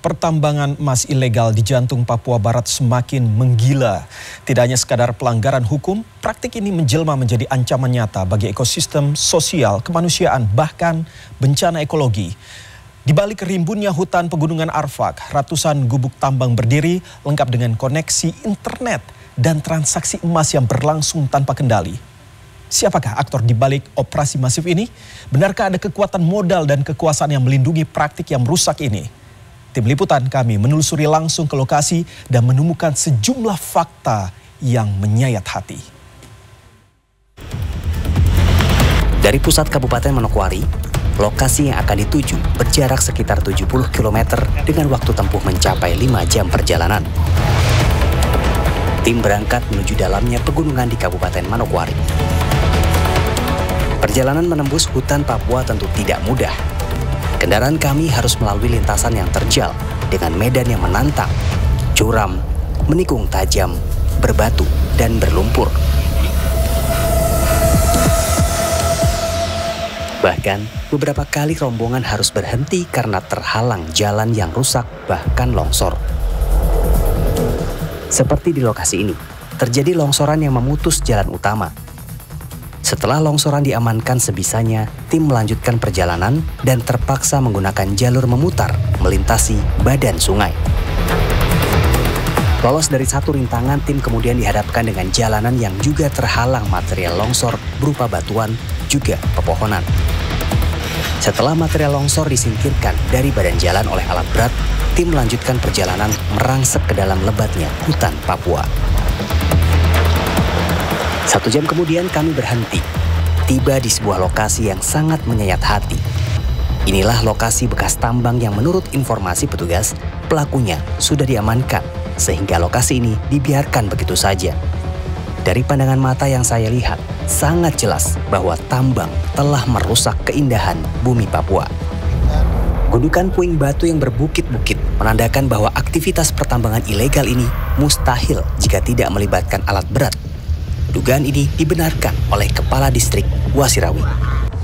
Pertambangan emas ilegal di jantung Papua Barat semakin menggila. Tidak hanya sekadar pelanggaran hukum, praktik ini menjelma menjadi ancaman nyata bagi ekosistem sosial, kemanusiaan, bahkan bencana ekologi. Di balik rimbunnya hutan pegunungan Arfak, ratusan gubuk tambang berdiri lengkap dengan koneksi internet dan transaksi emas yang berlangsung tanpa kendali. Siapakah aktor di balik operasi masif ini? Benarkah ada kekuatan modal dan kekuasaan yang melindungi praktik yang merusak ini? Tim liputan kami menelusuri langsung ke lokasi dan menemukan sejumlah fakta yang menyayat hati. Dari pusat Kabupaten Manokwari, lokasi yang akan dituju berjarak sekitar 70 km dengan waktu tempuh mencapai 5 jam perjalanan. Tim berangkat menuju dalamnya pegunungan di Kabupaten Manokwari. Perjalanan menembus hutan Papua tentu tidak mudah. Kendaraan kami harus melalui lintasan yang terjal dengan medan yang menantang, curam, menikung tajam, berbatu, dan berlumpur. Bahkan, beberapa kali rombongan harus berhenti karena terhalang jalan yang rusak bahkan longsor. Seperti di lokasi ini, terjadi longsoran yang memutus jalan utama. Setelah longsoran diamankan sebisanya, tim melanjutkan perjalanan dan terpaksa menggunakan jalur memutar melintasi badan sungai. Lolos dari satu rintangan, tim kemudian dihadapkan dengan jalanan yang juga terhalang material longsor berupa batuan, juga pepohonan. Setelah material longsor disingkirkan dari badan jalan oleh alat berat, tim melanjutkan perjalanan merangsek ke dalam lebatnya hutan Papua. 1 jam kemudian kami berhenti, tiba di sebuah lokasi yang sangat menyayat hati. Inilah lokasi bekas tambang yang menurut informasi petugas, pelakunya sudah diamankan, sehingga lokasi ini dibiarkan begitu saja. Dari pandangan mata yang saya lihat, sangat jelas bahwa tambang telah merusak keindahan bumi Papua. Gundukan puing batu yang berbukit-bukit menandakan bahwa aktivitas pertambangan ilegal ini mustahil jika tidak melibatkan alat berat. Dugaan ini dibenarkan oleh Kepala Distrik Wasirawi.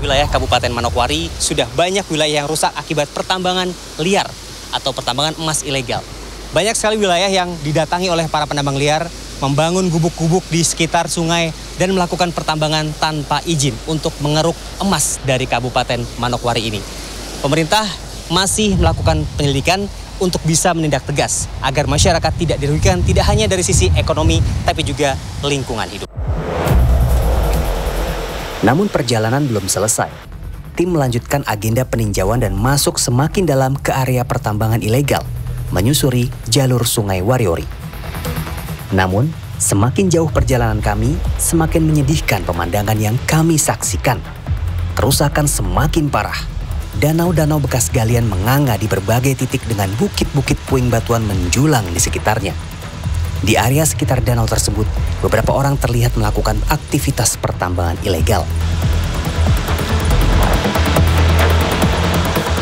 Wilayah Kabupaten Manokwari sudah banyak wilayah yang rusak akibat pertambangan liar atau pertambangan emas ilegal. Banyak sekali wilayah yang didatangi oleh para penambang liar, membangun gubuk-gubuk di sekitar sungai dan melakukan pertambangan tanpa izin untuk mengeruk emas dari Kabupaten Manokwari ini. Pemerintah masih melakukan penyelidikan untuk bisa menindak tegas agar masyarakat tidak dirugikan tidak hanya dari sisi ekonomi tapi juga lingkungan hidup. Namun perjalanan belum selesai. Tim melanjutkan agenda peninjauan dan masuk semakin dalam ke area pertambangan ilegal, menyusuri jalur Sungai Wariori. Namun, semakin jauh perjalanan kami, semakin menyedihkan pemandangan yang kami saksikan. Kerusakan semakin parah. Danau-danau bekas galian menganga di berbagai titik dengan bukit-bukit puing batuan menjulang di sekitarnya. Di area sekitar danau tersebut, beberapa orang terlihat melakukan aktivitas pertambangan ilegal.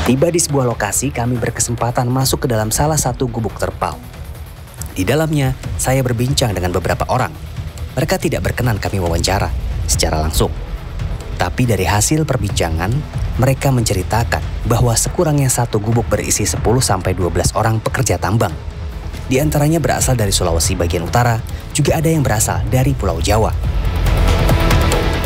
Tiba di sebuah lokasi, kami berkesempatan masuk ke dalam salah satu gubuk terpal. Di dalamnya, saya berbincang dengan beberapa orang. Mereka tidak berkenan kami wawancara secara langsung. Tapi dari hasil perbincangan, mereka menceritakan bahwa sekurangnya satu gubuk berisi 10-12 orang pekerja tambang. Di antaranya berasal dari Sulawesi bagian utara, juga ada yang berasal dari Pulau Jawa.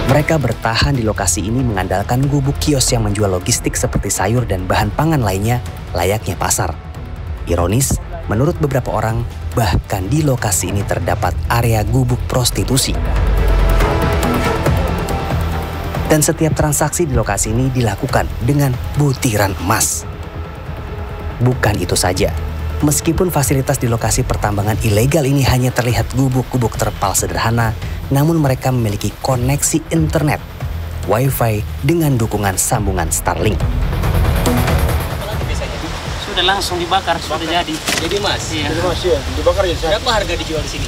Mereka bertahan di lokasi ini mengandalkan gubuk kios yang menjual logistik seperti sayur dan bahan pangan lainnya, layaknya pasar. Ironis, menurut beberapa orang, bahkan di lokasi ini terdapat area gubuk prostitusi. Dan setiap transaksi di lokasi ini dilakukan dengan butiran emas. Bukan itu saja. Meskipun fasilitas di lokasi pertambangan ilegal ini hanya terlihat gubuk-gubuk terpal sederhana, namun mereka memiliki koneksi internet, wifi dengan dukungan sambungan Starlink. Sudah langsung dibakar, sudah jadi. Jadi emas? Iya. Jadi Mas, ya, dibakar ya. Berapa harga dijual di sini?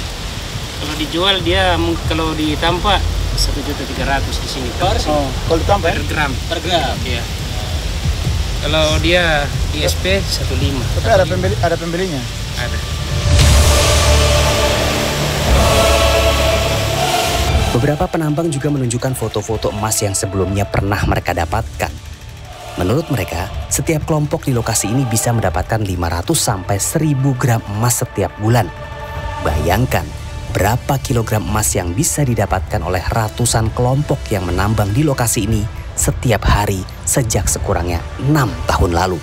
Kalau dijual dia, kalau ditampak 1.300.000 di sini. Oh, kalau ditambah Per gram. Per gram? Iya. Kalau dia ISP 1.500. tapi ada pembelinya. Ada. Beberapa penambang juga menunjukkan foto-foto emas yang sebelumnya pernah mereka dapatkan. Menurut mereka, setiap kelompok di lokasi ini bisa mendapatkan 500 sampai 1000 gram emas setiap bulan. Bayangkan berapa kilogram emas yang bisa didapatkan oleh ratusan kelompok yang menambang di lokasi ini setiap hari sejak sekurangnya 6 tahun lalu.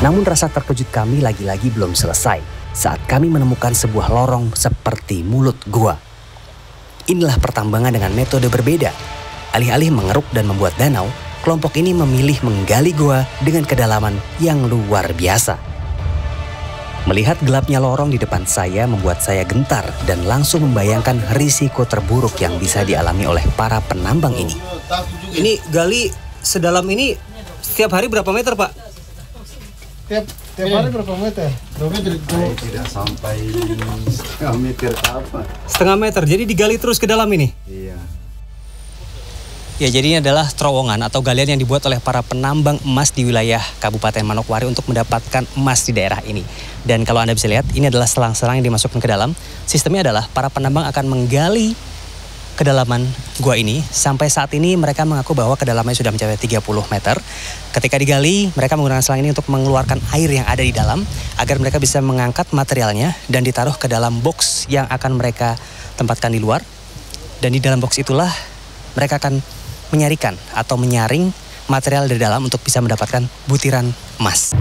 Namun rasa terkejut kami lagi-lagi belum selesai saat kami menemukan sebuah lorong seperti mulut gua. Inilah pertambangan dengan metode berbeda. Alih-alih mengeruk dan membuat danau, kelompok ini memilih menggali gua dengan kedalaman yang luar biasa. Melihat gelapnya lorong di depan saya membuat saya gentar dan langsung membayangkan risiko terburuk yang bisa dialami oleh para penambang ini. Ini gali sedalam ini setiap hari berapa meter, Pak? Tiap hari berapa meter? 2 meter. Tidak sampai setengah meter apa. Setengah meter, jadi digali terus ke dalam ini? Iya. Ya, jadi ini adalah terowongan atau galian yang dibuat oleh para penambang emas di wilayah Kabupaten Manokwari untuk mendapatkan emas di daerah ini. Dan kalau Anda bisa lihat, ini adalah selang-selang yang dimasukkan ke dalam. Sistemnya adalah para penambang akan menggali kedalaman gua ini. Sampai saat ini mereka mengaku bahwa kedalamannya sudah mencapai 30 meter. Ketika digali, mereka menggunakan selang ini untuk mengeluarkan air yang ada di dalam agar mereka bisa mengangkat materialnya dan ditaruh ke dalam box yang akan mereka tempatkan di luar. Dan di dalam box itulah mereka akan menyarikan atau menyaring material dari dalam untuk bisa mendapatkan butiran emas.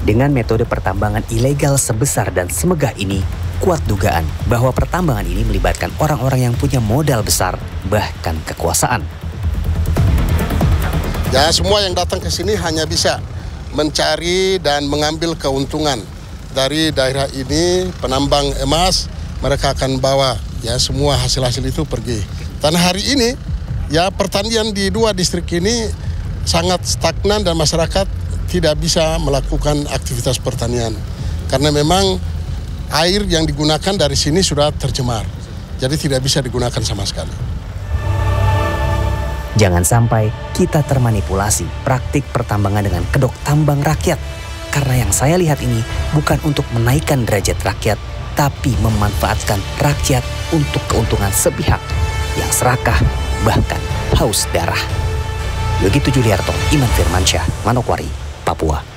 Dengan metode pertambangan ilegal sebesar dan semegah ini, kuat dugaan bahwa pertambangan ini melibatkan orang-orang yang punya modal besar, bahkan kekuasaan. Ya, semua yang datang ke sini hanya bisa mencari dan mengambil keuntungan dari daerah ini. Penambang emas, mereka akan bawa ya semua hasil-hasil itu pergi. Dan hari ini ya pertanian di 2 distrik ini sangat stagnan dan masyarakat tidak bisa melakukan aktivitas pertanian karena memang air yang digunakan dari sini sudah tercemar, jadi tidak bisa digunakan sama sekali. Jangan sampai kita termanipulasi praktik pertambangan dengan kedok tambang rakyat. Karena yang saya lihat ini bukan untuk menaikkan derajat rakyat, tapi memanfaatkan rakyat untuk keuntungan sepihak yang serakah bahkan haus darah. Yogi Tujuliarto, Iman Firmansyah, Manokwari, Papua.